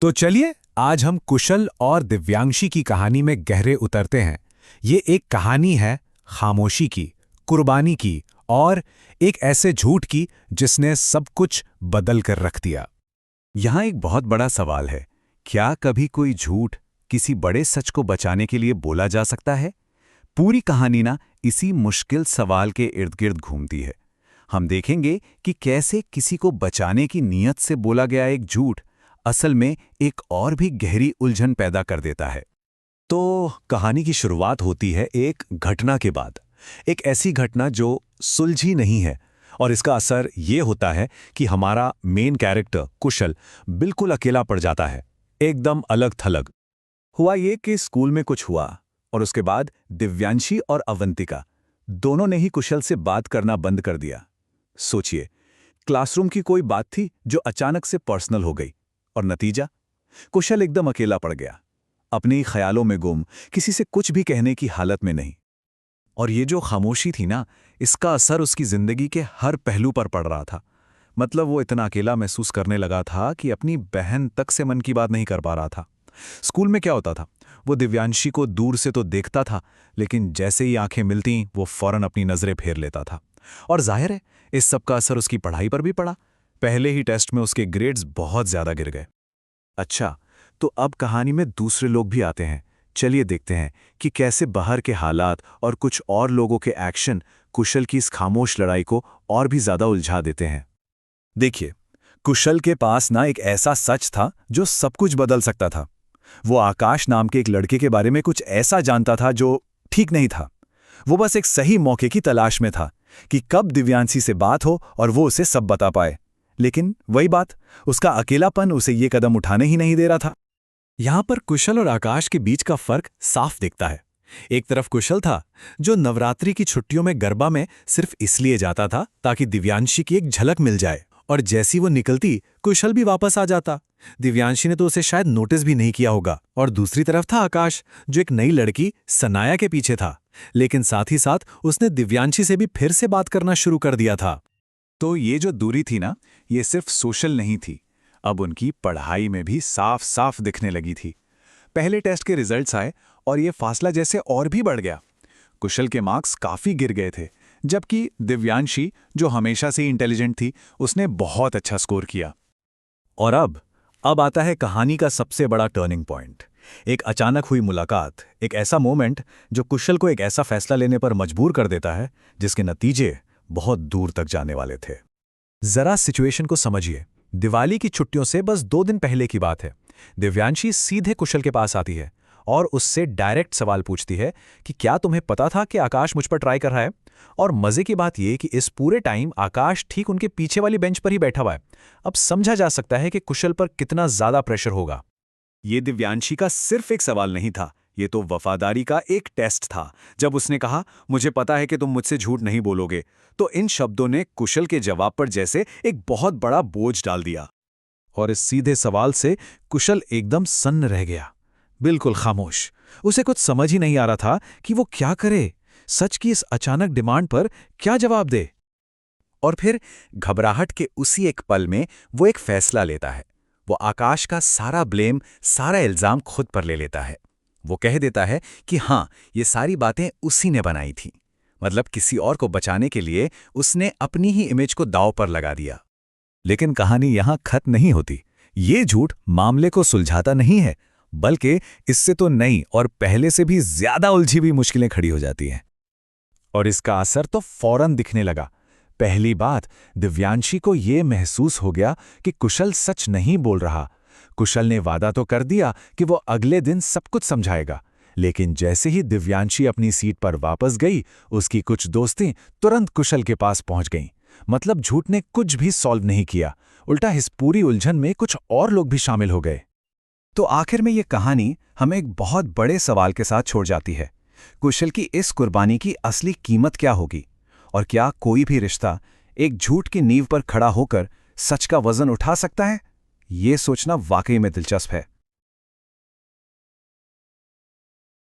तो चलिए आज हम कुशल और दिव्यांशी की कहानी में गहरे उतरते हैं। ये एक कहानी है खामोशी की, कुर्बानी की और एक ऐसे झूठ की जिसने सब कुछ बदल कर रख दिया। यहाँ एक बहुत बड़ा सवाल है, क्या कभी कोई झूठ किसी बड़े सच को बचाने के लिए बोला जा सकता है? पूरी कहानी ना इसी मुश्किल सवाल के इर्द गिर्द घूमती है। हम देखेंगे कि कैसे किसी को बचाने की नीयत से बोला गया एक झूठ असल में एक और भी गहरी उलझन पैदा कर देता है। तो कहानी की शुरुआत होती है एक घटना के बाद, एक ऐसी घटना जो सुलझी नहीं है, और इसका असर ये होता है कि हमारा मेन कैरेक्टर कुशल बिल्कुल अकेला पड़ जाता है, एकदम अलग थलग। हुआ ये कि स्कूल में कुछ हुआ और उसके बाद दिव्यांशी और अवंतिका दोनों ने ही कुशल से बात करना बंद कर दिया। सोचिए, क्लासरूम की कोई बात थी जो अचानक से पर्सनल हो गई, और नतीजा कुशल एकदम अकेला पड़ गया, अपने ही ख्यालों में गुम, किसी से कुछ भी कहने की हालत में नहीं। और ये जो खामोशी थी ना, इसका असर उसकी जिंदगी के हर पहलू पर पड़ रहा था। मतलब वो इतना अकेला महसूस करने लगा था कि अपनी बहन तक से मन की बात नहीं कर पा रहा था। स्कूल में क्या होता था, वो दिव्यांशी को दूर से तो देखता था, लेकिन जैसे ही आंखें मिलती वो फौरन अपनी नजरें फेर लेता था। और जाहिर है इस सब का असर उसकी पढ़ाई पर भी पड़ा। पहले ही टेस्ट में उसके ग्रेड्स बहुत ज्यादा गिर गए। अच्छा, तो अब कहानी में दूसरे लोग भी आते हैं। चलिए देखते हैं कि कैसे बाहर के हालात और कुछ और लोगों के एक्शन कुशल की इस खामोश लड़ाई को और भी ज्यादा उलझा देते हैं। देखिए, कुशल के पास ना एक ऐसा सच था जो सब कुछ बदल सकता था। वो आकाश नाम के एक लड़के के बारे में कुछ ऐसा जानता था जो ठीक नहीं था। वो बस एक सही मौके की तलाश में था कि कब दिव्यांशी से बात हो और वो उसे सब बता पाए। लेकिन वही बात, उसका अकेलापन उसे ये कदम उठाने ही नहीं दे रहा था। यहां पर कुशल और आकाश के बीच का फर्क साफ दिखता है। एक तरफ कुशल था जो नवरात्रि की छुट्टियों में गरबा में सिर्फ इसलिए जाता था ताकि दिव्यांशी की एक झलक मिल जाए, और जैसी वो निकलती कुशल भी वापस आ जाता। दिव्यांशी ने तो उसे शायद नोटिस भी नहीं किया होगा। और दूसरी तरफ था आकाश, जो एक नई लड़की सनाया के पीछे था, लेकिन साथ ही साथ उसने दिव्यांशी से भी फिर से बात करना शुरू कर दिया था। तो ये जो दूरी थी ना, ये सिर्फ सोशल नहीं थी, अब उनकी पढ़ाई में भी साफ साफ दिखने लगी थी। पहले टेस्ट के रिजल्ट्स आए और ये फासला जैसे और भी बढ़ गया। कुशल के मार्क्स काफी गिर गए थे, जबकि दिव्यांशी, जो हमेशा से ही इंटेलिजेंट थी, उसने बहुत अच्छा स्कोर किया। और अब आता है कहानी का सबसे बड़ा टर्निंग पॉइंट। एक अचानक हुई मुलाकात, एक ऐसा मोमेंट जो कुशल को एक ऐसा फैसला लेने पर मजबूर कर देता है जिसके नतीजे बहुत दूर तक जाने वाले थे। जरा सिचुएशन को समझिए। दिवाली की छुट्टियों से बस 2 दिन पहले की बात है। दिव्यांशी सीधे कुशल के पास आती है और उससे डायरेक्ट सवाल पूछती है कि क्या तुम्हें पता था कि आकाश मुझ पर ट्राई कर रहा है? और मजे की बात यह कि इस पूरे टाइम आकाश ठीक उनके पीछे वाली बेंच पर ही बैठा हुआ है। अब समझा जा सकता है कि कुशल पर कितना ज्यादा प्रेशर होगा। ये दिव्यांशी का सिर्फ एक सवाल नहीं था, ये तो वफादारी का एक टेस्ट था। जब उसने कहा, मुझे पता है कि तुम मुझसे झूठ नहीं बोलोगे, तो इन शब्दों ने कुशल के जवाब पर जैसे एक बहुत बड़ा बोझ डाल दिया। और इस सीधे सवाल से कुशल एकदम सन्न रह गया, बिल्कुल खामोश। उसे कुछ समझ ही नहीं आ रहा था कि वो क्या करे, सच की इस अचानक डिमांड पर क्या जवाब दे। और फिर घबराहट के उसी एक पल में वो एक फैसला लेता है। वो आकाश का सारा ब्लेम, सारा इल्जाम खुद पर ले लेता है। वो कह देता है कि हाँ, ये सारी बातें उसी ने बनाई थी। मतलब किसी और को बचाने के लिए उसने अपनी ही इमेज को दांव पर लगा दिया। लेकिन कहानी यहां खत्म नहीं होती। ये झूठ मामले को सुलझाता नहीं है, बल्कि इससे तो नई और पहले से भी ज्यादा उलझी हुई मुश्किलें खड़ी हो जाती हैं। और इसका असर तो फौरन दिखने लगा। पहली बात, दिव्यांशी को यह महसूस हो गया कि कुशल सच नहीं बोल रहा। कुशल ने वादा तो कर दिया कि वो अगले दिन सब कुछ समझाएगा, लेकिन जैसे ही दिव्यांशी अपनी सीट पर वापस गई, उसकी कुछ दोस्तें तुरंत कुशल के पास पहुंच गईं। मतलब झूठ ने कुछ भी सॉल्व नहीं किया, उल्टा इस पूरी उलझन में कुछ और लोग भी शामिल हो गए। तो आखिर में ये कहानी हमें एक बहुत बड़े सवाल के साथ छोड़ जाती है। कुशल की इस कुर्बानी की असली कीमत क्या होगी? और क्या कोई भी रिश्ता एक झूठ की नींव पर खड़ा होकर सच का वजन उठा सकता है? ये सोचना वाकई में दिलचस्प है।